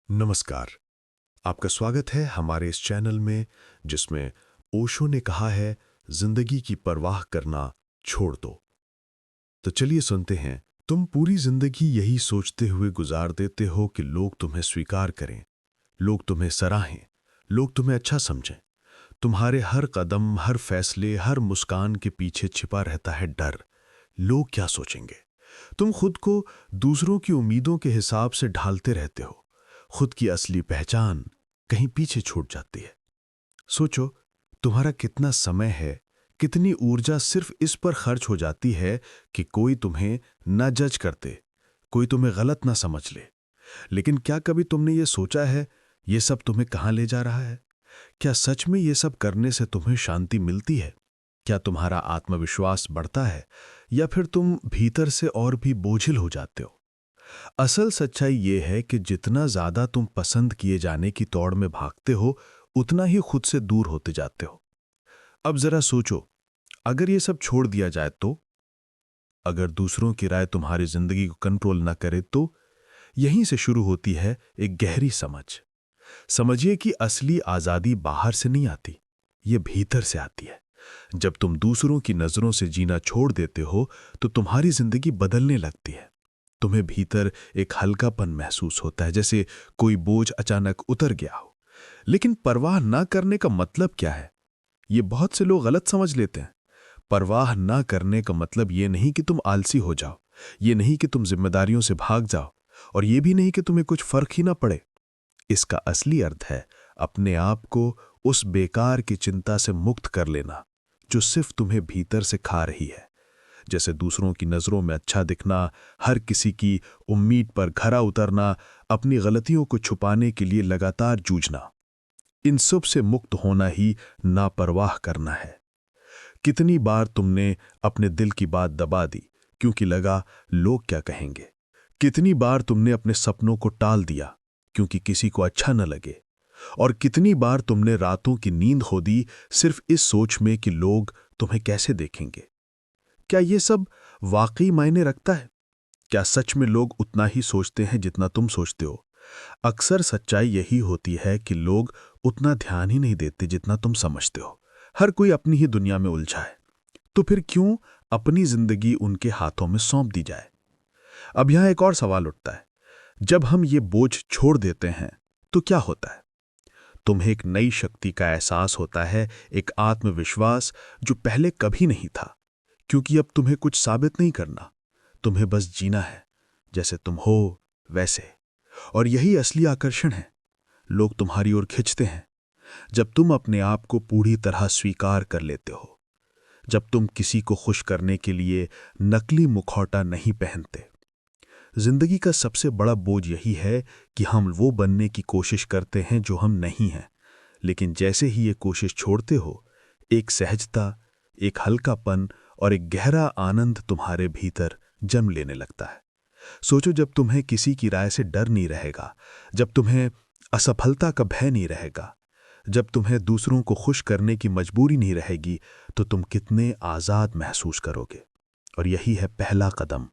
नमस्कार। आपका स्वागत है हमारे इस चैनल में जिसमें ओशो ने कहा है जिंदगी की परवाह करना छोड़ दो। तो चलिए सुनते हैं। तुम पूरी जिंदगी यही सोचते हुए गुजार देते हो कि लोग तुम्हें स्वीकार करें, लोग तुम्हें सराहें, लोग तुम्हें अच्छा समझें। तुम्हारे हर कदम, हर फैसले, हर मुस्कान के पीछे छिपा रहता है डर। लोग क्या सोचेंगे? तुम खुद को दूसरों की उम्मीदों के हिसाब से ढालते रहते हो। खुद की असली पहचान कहीं पीछे छूट जाती है। सोचो, तुम्हारा कितना समय है, कितनी ऊर्जा सिर्फ इस पर खर्च हो जाती है कि कोई तुम्हें ना जज करते, कोई तुम्हें गलत ना समझ ले। लेकिन क्या कभी तुमने ये सोचा है, ये सब तुम्हें कहाँ ले जा रहा है? क्या सच में ये सब करने से तुम्हें शांति मिलती है? क्या तुम्हारा आत्मविश्वास बढ़ता है, या फिर तुम भीतर से और भी बोझिल हो जाते हो? असल सच्चाई ये है कि जितना ज्यादा तुम पसंद किए जाने की दौड़ में भागते हो, उतना ही खुद से दूर होते जाते हो। अब जरा सोचो, अगर ये सब छोड़ दिया जाए तो? अगर दूसरों की राय तुम्हारी जिंदगी को कंट्रोल न करे तो? यहीं से शुरू होती है एक गहरी समझ। समझिए कि असली आजादी बाहर से नहीं आती, ये भीतर से आती है। जब तुम दूसरों की नजरों से जीना छोड़ देते हो तो तुम्हारी जिंदगी बदलने लगती है। तुम्हें भीतर एक हल्कापन महसूस होता है, जैसे कोई बोझ अचानक उतर गया हो। लेकिन परवाह ना करने का मतलब क्या है? ये बहुत से लोग गलत समझ लेते हैं। परवाह ना करने का मतलब ये नहीं कि तुम आलसी हो जाओ, ये नहीं कि तुम जिम्मेदारियों से भाग जाओ, और ये भी नहीं कि तुम्हें कुछ फर्क ही ना पड़े। इसका असली अर्थ है अपने आप को उस बेकार की चिंता से मुक्त कर लेना जो सिर्फ तुम्हें भीतर से खा रही है। जैसे दूसरों की नजरों में अच्छा दिखना, हर किसी की उम्मीद पर खरा उतरना, अपनी गलतियों को छुपाने के लिए लगातार जूझना। इन सब से मुक्त होना ही नापरवाह करना है। कितनी बार तुमने अपने दिल की बात दबा दी क्योंकि लगा लोग क्या कहेंगे? कितनी बार तुमने अपने सपनों को टाल दिया क्योंकि किसी को अच्छा न लगे? और कितनी बार तुमने रातों की नींद खो दी सिर्फ इस सोच में कि लोग तुम्हें कैसे देखेंगे? क्या ये सब वाकई मायने रखता है? क्या सच में लोग उतना ही सोचते हैं जितना तुम सोचते हो? अक्सर सच्चाई यही होती है कि लोग उतना ध्यान ही नहीं देते जितना तुम समझते हो। हर कोई अपनी ही दुनिया में उलझा है। तो फिर क्यों अपनी जिंदगी उनके हाथों में सौंप दी जाए? अब यहां एक और सवाल उठता है। जब हम ये बोझ छोड़ देते हैं तो क्या होता है? तुम्हें एक नई शक्ति का एहसास होता है, एक आत्मविश्वास जो पहले कभी नहीं था। क्योंकि अब तुम्हें कुछ साबित नहीं करना, तुम्हें बस जीना है जैसे तुम हो वैसे। और यही असली आकर्षण है। लोग तुम्हारी ओर खिंचते हैं जब तुम अपने आप को पूरी तरह स्वीकार कर लेते हो, जब तुम किसी को खुश करने के लिए नकली मुखौटा नहीं पहनते। जिंदगी का सबसे बड़ा बोझ यही है कि हम वो बनने की कोशिश करते हैं जो हम नहीं हैं। लेकिन जैसे ही ये कोशिश छोड़ते हो, एक सहजता, एक हल्कापन और एक गहरा आनंद तुम्हारे भीतर जन्म लेने लगता है। सोचो, जब तुम्हें किसी की राय से डर नहीं रहेगा, जब तुम्हें असफलता का भय नहीं रहेगा, जब तुम्हें दूसरों को खुश करने की मजबूरी नहीं रहेगी, तो तुम कितने आजाद महसूस करोगे। और यही है पहला कदम,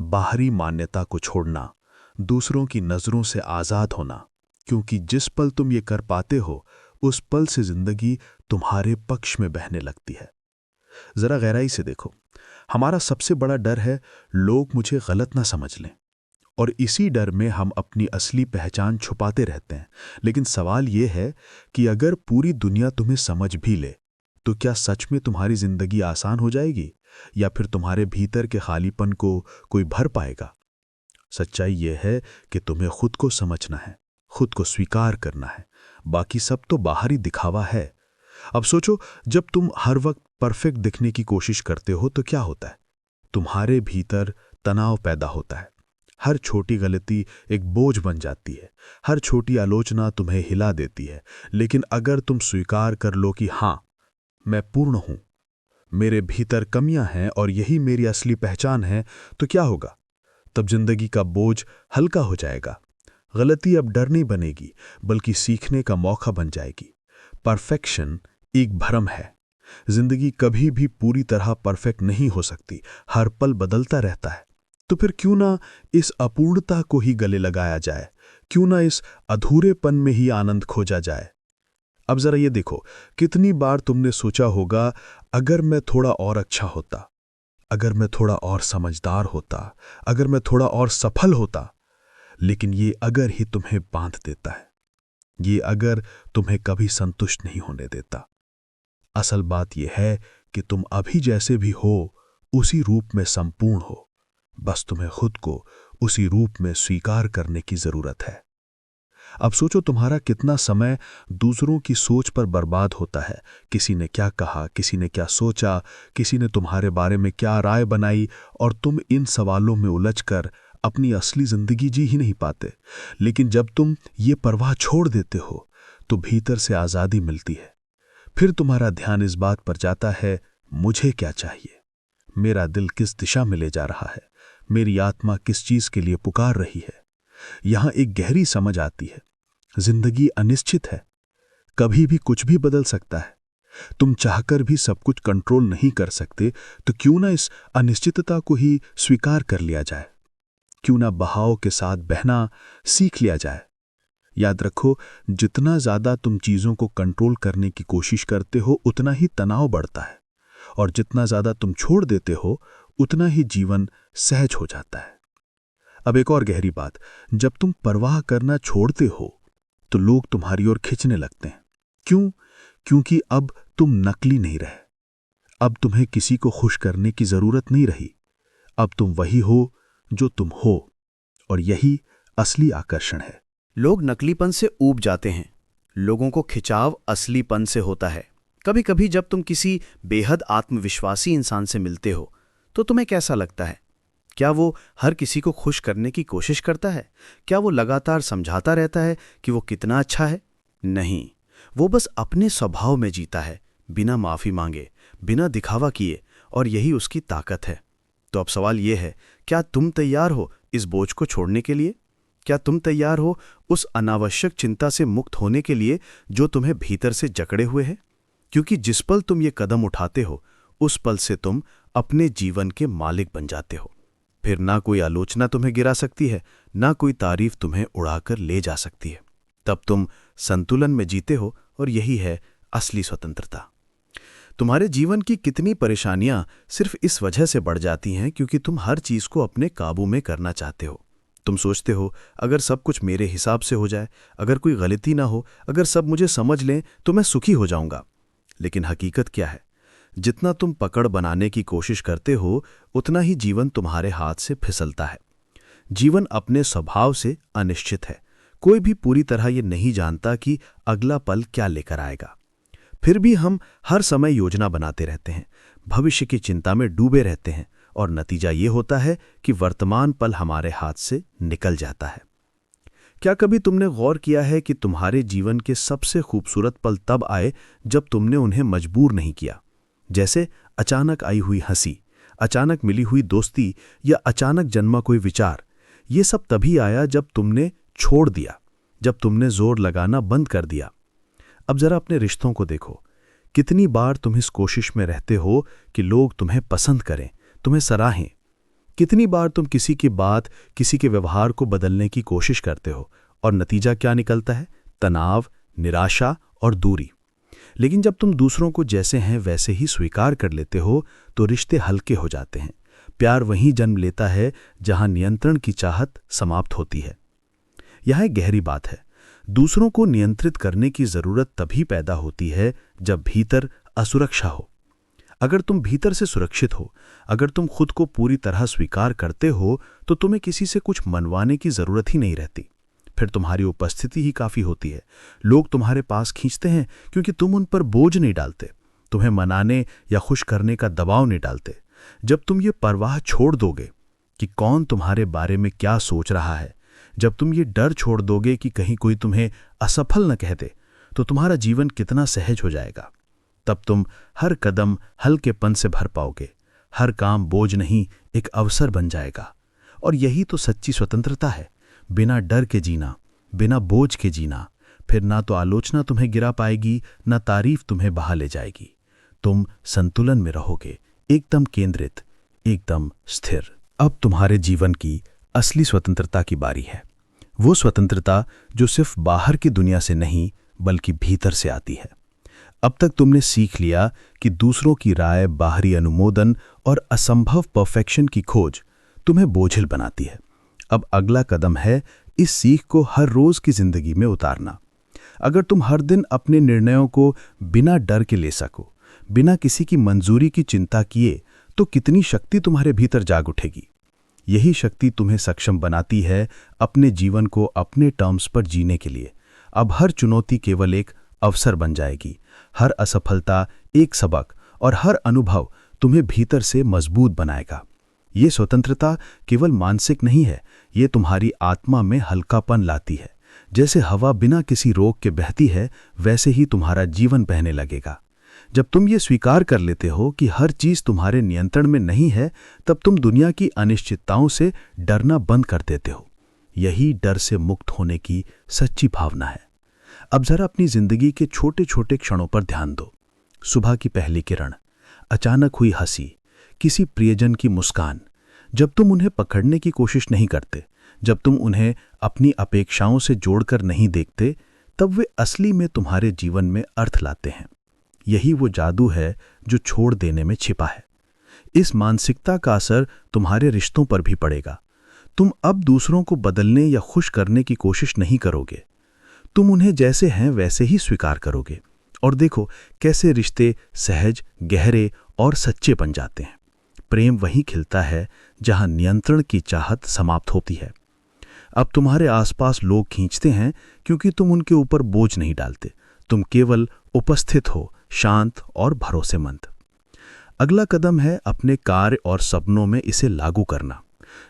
बाहरी मान्यता को छोड़ना, दूसरों की नजरों से आजाद होना। क्योंकि जिस पल तुम ये कर पाते हो, उस पल से जिंदगी तुम्हारे पक्ष में बहने लगती है। जरा गहराई से देखो, हमारा सबसे बड़ा डर है लोग मुझे गलत ना समझ लें। और इसी डर में हम अपनी असली पहचान छुपाते रहते हैं। लेकिन सवाल यह है कि अगर पूरी दुनिया तुम्हें समझ भी ले, तो क्या सच में तुम्हारी जिंदगी आसान हो जाएगी, या फिर तुम्हारे भीतर के खालीपन को कोई भर पाएगा? सच्चाई यह है कि तुम्हें खुद को समझना है, खुद को स्वीकार करना है। बाकी सब तो बाहरी दिखावा है। अब सोचो, जब तुम हर वक्त परफेक्ट दिखने की कोशिश करते हो तो क्या होता है? तुम्हारे भीतर तनाव पैदा होता है। हर छोटी गलती एक बोझ बन जाती है, हर छोटी आलोचना तुम्हें हिला देती है। लेकिन अगर तुम स्वीकार कर लो कि हां, मैं पूर्ण हूं, मेरे भीतर कमियां हैं और यही मेरी असली पहचान है, तो क्या होगा? तब जिंदगी का बोझ हल्का हो जाएगा। गलती अब डर नहीं बनेगी, बल्कि सीखने का मौका बन जाएगी। परफेक्शन एक भ्रम है। जिंदगी कभी भी पूरी तरह परफेक्ट नहीं हो सकती, हर पल बदलता रहता है। तो फिर क्यों ना इस अपूर्णता को ही गले लगाया जाए? क्यों ना इस अधूरेपन में ही आनंद खोजा जाए। अब जरा ये देखो, कितनी बार तुमने सोचा होगा, अगर मैं थोड़ा और अच्छा होता, अगर मैं थोड़ा और समझदार होता, अगर मैं थोड़ा और सफल होता। लेकिन ये अगर ही तुम्हें बांध देता है, ये अगर तुम्हें कभी संतुष्ट नहीं होने देता। असल बात यह है कि तुम अभी जैसे भी हो उसी रूप में संपूर्ण हो, बस तुम्हें खुद को उसी रूप में स्वीकार करने की जरूरत है। अब सोचो, तुम्हारा कितना समय दूसरों की सोच पर बर्बाद होता है। किसी ने क्या कहा, किसी ने क्या सोचा, किसी ने तुम्हारे बारे में क्या राय बनाई, और तुम इन सवालों में उलझकर अपनी असली जिंदगी जी ही नहीं पाते। लेकिन जब तुम ये परवाह छोड़ देते हो तो भीतर से आजादी मिलती है। फिर तुम्हारा ध्यान इस बात पर जाता है, मुझे क्या चाहिए, मेरा दिल किस दिशा में ले जा रहा है, मेरी आत्मा किस चीज के लिए पुकार रही है। यहां एक गहरी समझ आती है, जिंदगी अनिश्चित है, कभी भी कुछ भी बदल सकता है। तुम चाहकर भी सब कुछ कंट्रोल नहीं कर सकते, तो क्यों ना इस अनिश्चितता को ही स्वीकार कर लिया जाए, क्यों ना बहाव के साथ बहना सीख लिया जाए। याद रखो, जितना ज्यादा तुम चीजों को कंट्रोल करने की कोशिश करते हो उतना ही तनाव बढ़ता है, और जितना ज्यादा तुम छोड़ देते हो उतना ही जीवन सहज हो जाता है। अब एक और गहरी बात, जब तुम परवाह करना छोड़ते हो तो लोग तुम्हारी ओर खिंचने लगते हैं। क्यों? क्योंकि अब तुम नकली नहीं रहे, अब तुम्हें किसी को खुश करने की जरूरत नहीं रही, अब तुम वही हो जो तुम हो, और यही असली आकर्षण है। लोग नकलीपन से ऊब जाते हैं, लोगों को खिंचाव असलीपन से होता है। कभी कभी जब तुम किसी बेहद आत्मविश्वासी इंसान से मिलते हो तो तुम्हें कैसा लगता है? क्या वो हर किसी को खुश करने की कोशिश करता है? क्या वो लगातार समझाता रहता है कि वो कितना अच्छा है? नहीं, वो बस अपने स्वभाव में जीता है, बिना माफी मांगे, बिना दिखावा किए, और यही उसकी ताकत है। तो अब सवाल ये है, क्या तुम तैयार हो इस बोझ को छोड़ने के लिए? क्या तुम तैयार हो उस अनावश्यक चिंता से मुक्त होने के लिए जो तुम्हें भीतर से जकड़े हुए है? क्योंकि जिस पल तुम ये कदम उठाते हो उस पल से तुम अपने जीवन के मालिक बन जाते हो। फिर ना कोई आलोचना तुम्हें गिरा सकती है, ना कोई तारीफ तुम्हें उड़ाकर ले जा सकती है। तब तुम संतुलन में जीते हो, और यही है असली स्वतंत्रता। तुम्हारे जीवन की कितनी परेशानियां सिर्फ इस वजह से बढ़ जाती हैं क्योंकि तुम हर चीज को अपने काबू में करना चाहते हो। तुम सोचते हो, अगर सब कुछ मेरे हिसाब से हो जाए, अगर कोई गलती ना हो, अगर सब मुझे समझ लें तो मैं सुखी हो जाऊंगा। लेकिन हकीकत क्या है? जितना तुम पकड़ बनाने की कोशिश करते हो उतना ही जीवन तुम्हारे हाथ से फिसलता है। जीवन अपने स्वभाव से अनिश्चित है। कोई भी पूरी तरह ये नहीं जानता कि अगला पल क्या लेकर आएगा। फिर भी हम हर समय योजना बनाते रहते हैं, भविष्य की चिंता में डूबे रहते हैं, और नतीजा ये होता है कि वर्तमान पल हमारे हाथ से निकल जाता है। क्या कभी तुमने गौर किया है कि तुम्हारे जीवन के सबसे खूबसूरत पल तब आए जब तुमने उन्हें मजबूर नहीं किया? जैसे अचानक आई हुई हंसी, अचानक मिली हुई दोस्ती, या अचानक जन्मा कोई विचार। ये सब तभी आया जब तुमने छोड़ दिया, जब तुमने जोर लगाना बंद कर दिया। अब जरा अपने रिश्तों को देखो, कितनी बार तुम इस कोशिश में रहते हो कि लोग तुम्हें पसंद करें, तुम्हें सराहें। कितनी बार तुम किसी की बात, किसी के व्यवहार को बदलने की कोशिश करते हो, और नतीजा क्या निकलता है? तनाव, निराशा और दूरी। लेकिन जब तुम दूसरों को जैसे हैं वैसे ही स्वीकार कर लेते हो तो रिश्ते हल्के हो जाते हैं। प्यार वहीं जन्म लेता है जहां नियंत्रण की चाहत समाप्त होती है। यह एक गहरी बात है। दूसरों को नियंत्रित करने की जरूरत तभी पैदा होती है जब भीतर असुरक्षा हो। अगर तुम भीतर से सुरक्षित हो, अगर तुम खुद को पूरी तरह स्वीकार करते हो, तो तुम्हें किसी से कुछ मनवाने की जरूरत ही नहीं रहती। फिर तुम्हारी उपस्थिति ही काफी होती है। लोग तुम्हारे पास खींचते हैं क्योंकि तुम उन पर बोझ नहीं डालते, तुम्हें मनाने या खुश करने का दबाव नहीं डालते। जब तुम ये परवाह छोड़ दोगे कि कौन तुम्हारे बारे में क्या सोच रहा है, जब तुम ये डर छोड़ दोगे कि कहीं कोई तुम्हें असफल न कह दे, तो तुम्हारा जीवन कितना सहज हो जाएगा। तब तुम हर कदम हल्केपन से भर पाओगे, हर काम बोझ नहीं एक अवसर बन जाएगा। और यही तो सच्ची स्वतंत्रता है, बिना डर के जीना, बिना बोझ के जीना। फिर ना तो आलोचना तुम्हें गिरा पाएगी, ना तारीफ तुम्हें बहा ले जाएगी। तुम संतुलन में रहोगे, एकदम केंद्रित, एकदम स्थिर। अब तुम्हारे जीवन की असली स्वतंत्रता की बारी है। वो स्वतंत्रता जो सिर्फ बाहर की दुनिया से नहीं बल्कि भीतर से आती है। अब तक तुमने सीख लिया कि दूसरों की राय, बाहरी अनुमोदन और असंभव परफेक्शन की खोज तुम्हें बोझिल बनाती है। अब अगला कदम है इस सीख को हर रोज की जिंदगी में उतारना। अगर तुम हर दिन अपने निर्णयों को बिना डर के ले सको, बिना किसी की मंजूरी की चिंता किए, तो कितनी शक्ति तुम्हारे भीतर जाग उठेगी। यही शक्ति तुम्हें सक्षम बनाती है अपने जीवन को अपने टर्म्स पर जीने के लिए। अब हर चुनौती केवल एक अवसर बन जाएगी, हर असफलता एक सबक और हर अनुभव तुम्हें भीतर से मजबूत बनाएगा। ये स्वतंत्रता केवल मानसिक नहीं है, ये तुम्हारी आत्मा में हल्कापन लाती है। जैसे हवा बिना किसी रोक के बहती है, वैसे ही तुम्हारा जीवन बहने लगेगा। जब तुम ये स्वीकार कर लेते हो कि हर चीज तुम्हारे नियंत्रण में नहीं है, तब तुम दुनिया की अनिश्चितताओं से डरना बंद कर देते हो। यही डर से मुक्त होने की सच्ची भावना है। अब जरा अपनी जिंदगी के छोटे छोटे क्षणों पर ध्यान दो। सुबह की पहली किरण, अचानक हुई हंसी, किसी प्रियजन की मुस्कान। जब तुम उन्हें पकड़ने की कोशिश नहीं करते, जब तुम उन्हें अपनी अपेक्षाओं से जोड़कर नहीं देखते, तब वे असली में तुम्हारे जीवन में अर्थ लाते हैं। यही वो जादू है जो छोड़ देने में छिपा है। इस मानसिकता का असर तुम्हारे रिश्तों पर भी पड़ेगा। तुम अब दूसरों को बदलने या खुश करने की कोशिश नहीं करोगे। तुम उन्हें जैसे हैं वैसे ही स्वीकार करोगे। और देखो कैसे रिश्ते सहज, गहरे और सच्चे बन जाते हैं। प्रेम वहीं खिलता है जहां नियंत्रण की चाहत समाप्त होती है। अब तुम्हारे आसपास लोग खींचते हैं क्योंकि तुम उनके ऊपर बोझ नहीं डालते। तुम केवल उपस्थित हो, शांत और भरोसेमंद। अगला कदम है अपने कार्य और सपनों में इसे लागू करना।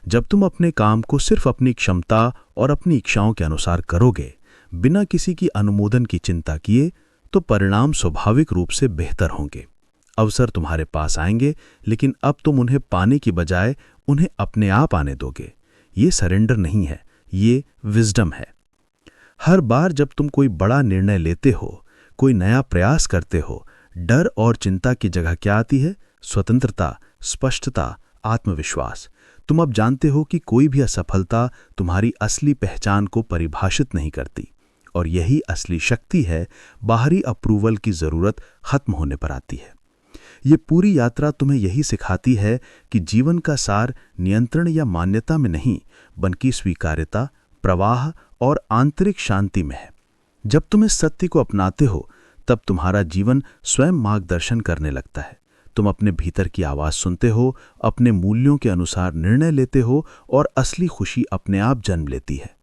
जब तुम अपने काम को सिर्फ अपनी क्षमता और अपनी इच्छाओं के अनुसार करोगे, बिना किसी की अनुमोदन की चिंता किए, तो परिणाम स्वाभाविक रूप से बेहतर होंगे। अवसर तुम्हारे पास आएंगे, लेकिन अब तुम उन्हें पाने की बजाय उन्हें अपने आप आने दोगे। ये सरेंडर नहीं है, ये विजडम है। हर बार जब तुम कोई बड़ा निर्णय लेते हो, कोई नया प्रयास करते हो, डर और चिंता की जगह क्या आती है? स्वतंत्रता, स्पष्टता, आत्मविश्वास। तुम अब जानते हो कि कोई भी असफलता तुम्हारी असली पहचान को परिभाषित नहीं करती। और यही असली शक्ति है, बाहरी अप्रूवल की जरूरत खत्म होने पर आती है। ये पूरी यात्रा तुम्हें यही सिखाती है कि जीवन का सार नियंत्रण या मान्यता में नहीं, बल्कि स्वीकार्यता, प्रवाह और आंतरिक शांति में है। जब तुम इस सत्य को अपनाते हो, तब तुम्हारा जीवन स्वयं मार्गदर्शन करने लगता है। तुम अपने भीतर की आवाज सुनते हो, अपने मूल्यों के अनुसार निर्णय लेते हो और असली खुशी अपने आप जन्म लेती है।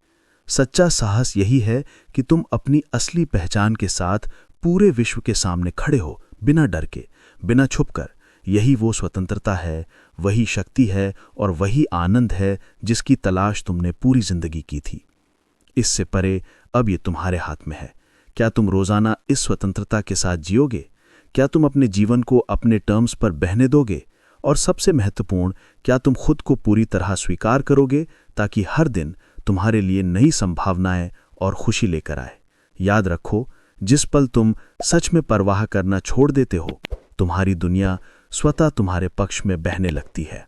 सच्चा साहस यही है कि तुम अपनी असली पहचान के साथ पूरे विश्व के सामने खड़े हो, बिना डर के, बिना छुपकर। यही वो स्वतंत्रता है, वही शक्ति है और वही आनंद है जिसकी तलाश तुमने पूरी जिंदगी की थी। इससे परे अब ये तुम्हारे हाथ में है। क्या तुम रोजाना इस स्वतंत्रता के साथ जियोगे? क्या तुम अपने जीवन को अपने टर्म्स पर बहने दोगे? और सबसे महत्वपूर्ण, क्या तुम खुद को पूरी तरह स्वीकार करोगे ताकि हर दिन तुम्हारे लिए नई संभावनाएं और खुशी लेकर आए? याद रखो, जिस पल तुम सच में परवाह करना छोड़ देते हो, तुम्हारी दुनिया स्वतः तुम्हारे पक्ष में बहने लगती है।